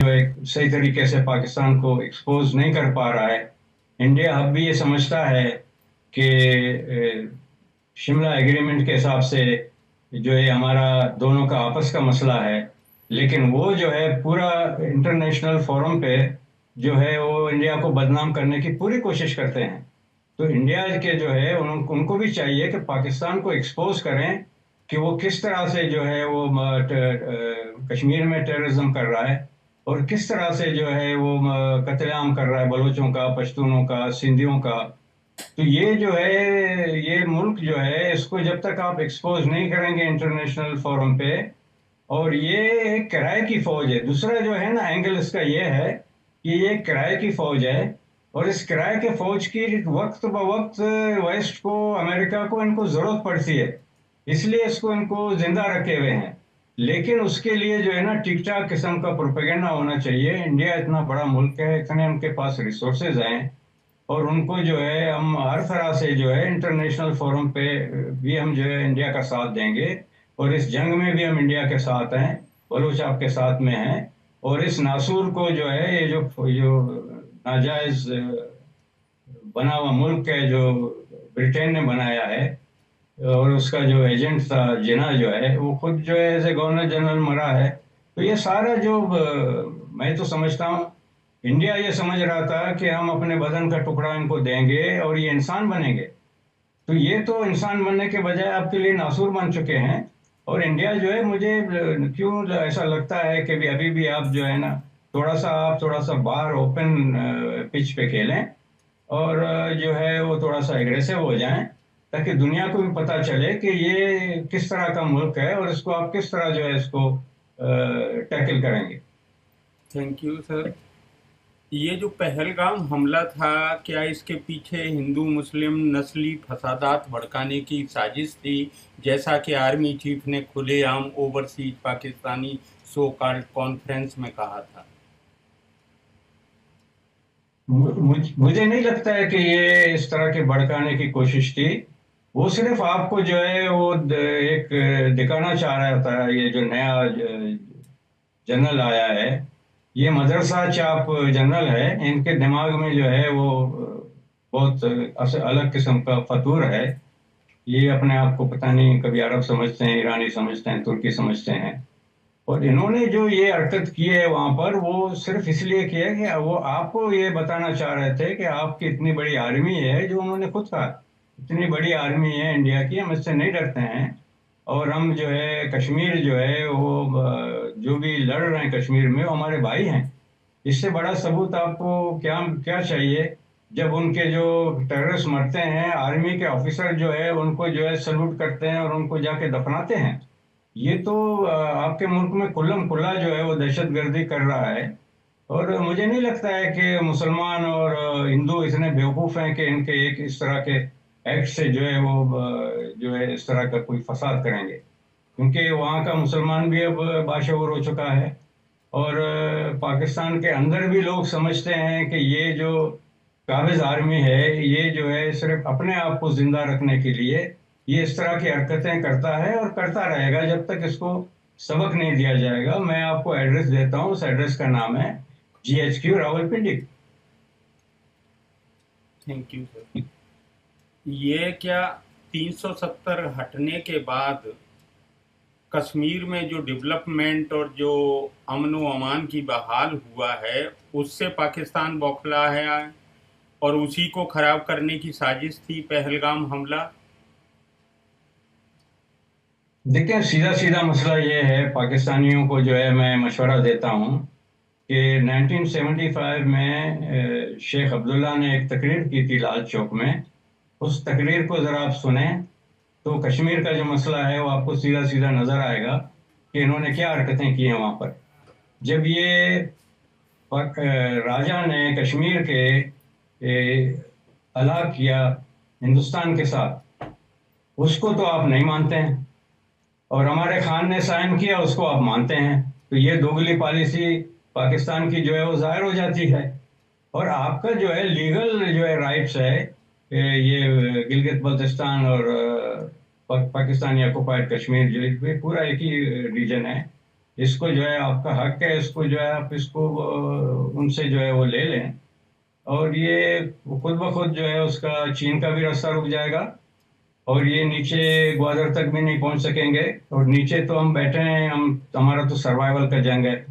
जो है सही तरीके से पाकिस्तान को एक्सपोज नहीं कर पा रहा है। इंडिया अब भी ये समझता है कि शिमला एग्रीमेंट के हिसाब से जो है हमारा दोनों का आपस का मसला है, लेकिन वो जो है पूरा इंटरनेशनल फोरम पे जो है वो इंडिया को बदनाम करने की पूरी कोशिश करते हैं। तो इंडिया के जो है उनको भी चाहिए कि पाकिस्तान को एक्सपोज करें कि वो किस तरह से जो है वो कश्मीर में टेररिज्म कर रहा है, और किस तरह से जो है वो कत्लेआम कर रहा है बलोचों का, पश्तूनों का, सिंधियों का। तो ये जो है ये मुल्क जो है इसको जब तक आप एक्सपोज नहीं करेंगे इंटरनेशनल फोरम पे, और ये एक किराए की फौज है। दूसरा जो है ना एंगल इसका ये है कि ये किराए की फौज है, और इस किराए के फौज की वक्त ब वक्त वेस्ट को, अमेरिका को इनको जरूरत पड़ती है, इसलिए इसको इनको जिंदा रखे हुए हैं। लेकिन उसके लिए जो है ना ठीक ठाक किस्म का प्रोपेगेंडा होना चाहिए। इंडिया इतना बड़ा मुल्क है, इतने उनके पास रिसोर्सेज हैं, और उनको जो है हम हर तरह से जो है इंटरनेशनल फोरम पे भी हम जो है इंडिया का साथ देंगे, और इस जंग में भी हम इंडिया के साथ हैं, बलूच आपके साथ में हैं। और इस नासूर को जो है ये जो नाजायज बना हुआ मुल्क है जो ब्रिटेन ने बनाया है, और उसका जो एजेंट था जिना जो है वो खुद जो है एज ए गवर्नर जनरल मरा है। तो ये सारा जो मैं तो समझता हूँ इंडिया ये समझ रहा था कि हम अपने बदन का टुकड़ा इनको देंगे और ये इंसान बनेंगे। तो ये तो इंसान बनने के बजाय आपके लिए नासूर बन चुके हैं। और इंडिया जो है मुझे क्यों ऐसा लगता है कि भी अभी भी आप जो है ना आप थोड़ा सा बाहर ओपन पिच पे खेलें, और जो है वो थोड़ा सा एग्रेसिव हो जाएं, ताकि दुनिया को भी पता चले कि ये किस तरह का मुल्क है और इसको आप किस तरह जो है इसको टैकल करेंगे। Thank you sir. ये जो पहलगाम हमला था, क्या इसके पीछे हिंदू मुस्लिम नस्ली फसादात भड़काने की साजिश थी, जैसा कि आर्मी चीफ ने खुलेआम overseas Pakistani so called conference में कहा था? मुझे नहीं लगता है कि ये इस तरह के भड़काने की कोशिश थी। वो सिर्फ आपको जो है वो एक दिखाना चाह रहा था, ये जो नया जनरल आया है, ये मदरसा चाप जनरल है, इनके दिमाग में जो है वो बहुत अलग किस्म का फतूर है। ये अपने आप को पता नहीं कभी अरब समझते हैं, ईरानी समझते हैं, तुर्की समझते हैं। और इन्होंने जो ये हरकत की है वहां पर, वो सिर्फ इसलिए की है कि वो आपको ये बताना चाह रहे थे कि आपकी इतनी बड़ी आर्मी है, जो उन्होंने खुद कहा इतनी बड़ी आर्मी है इंडिया की, हम इससे नहीं डरते हैं। और हम जो है कश्मीर जो है वो जो भी लड़ रहे हैं कश्मीर में वो हमारे भाई हैं। इससे बड़ा सबूत आपको क्या क्या चाहिए? जब उनके जो टेररिस्ट मरते हैं, आर्मी के ऑफिसर जो है उनको जो है सल्यूट करते हैं और उनको जाके दफनाते हैं। ये तो आपके मुल्क में कुल्लम खुल्ला जो है वो दहशतगर्दी कर रहा है। और मुझे नहीं लगता है कि मुसलमान और हिंदू इतने बेवकूफ हैं कि इनके एक इस तरह के एक्ट से जो है वो जो है इस तरह का कोई फसाद करेंगे, क्योंकि वहाँ का मुसलमान भी अब बाशऊर हो चुका है। और पाकिस्तान के अंदर भी लोग समझते हैं कि ये जो काबिज आर्मी है, ये जो है सिर्फ अपने आप को जिंदा रखने के लिए ये इस तरह की हरकतें करता है और करता रहेगा जब तक इसको सबक नहीं दिया जाएगा। मैं आपको एड्रेस देता हूँ, उस एड्रेस का नाम है GHQ Rawalpindi. Thank you sir. ये क्या 370 हटने के बाद कश्मीर में जो डेवलपमेंट और जो अमन व अमान की बहाल हुआ है, उससे पाकिस्तान बौखला है और उसी को खराब करने की साजिश थी पहलगाम हमला? देखिए सीधा सीधा मसला ये है, पाकिस्तानियों को जो है मैं मशवरा देता हूँ कि 1975 में शेख अब्दुल्ला ने एक तकरीर की थी लाल चौक में। उस तकरीर को ज़रा आप सुने तो कश्मीर का जो मसला है वो आपको सीधा सीधा नज़र आएगा कि इन्होंने क्या हरकतें की हैं वहाँ पर। जब ये राजा ने कश्मीर के अलग किया हिंदुस्तान के साथ, उसको तो आप नहीं मानते हैं, और हमारे खान ने साइन किया उसको आप मानते हैं। तो ये दोगली पॉलिसी पाकिस्तान की जो है वो जाहिर हो जाती है। और आपका जो है लीगल जो है राइट्स है, ये गिलगित बल्तिस्तान और पाकिस्तानी ऑक्युपाइड कश्मीर जो ये पूरा एक ही रीजन है, इसको जो है आपका हक है, इसको जो है आप इसको उनसे जो है वो ले लें, और ये खुद ब खुद जो है उसका चीन का भी रास्ता रुक जाएगा, और ये नीचे ग्वादर तक भी नहीं पहुंच सकेंगे। और नीचे तो हम बैठे हैं, हम हमारा तो सर्वाइवल का जंग है।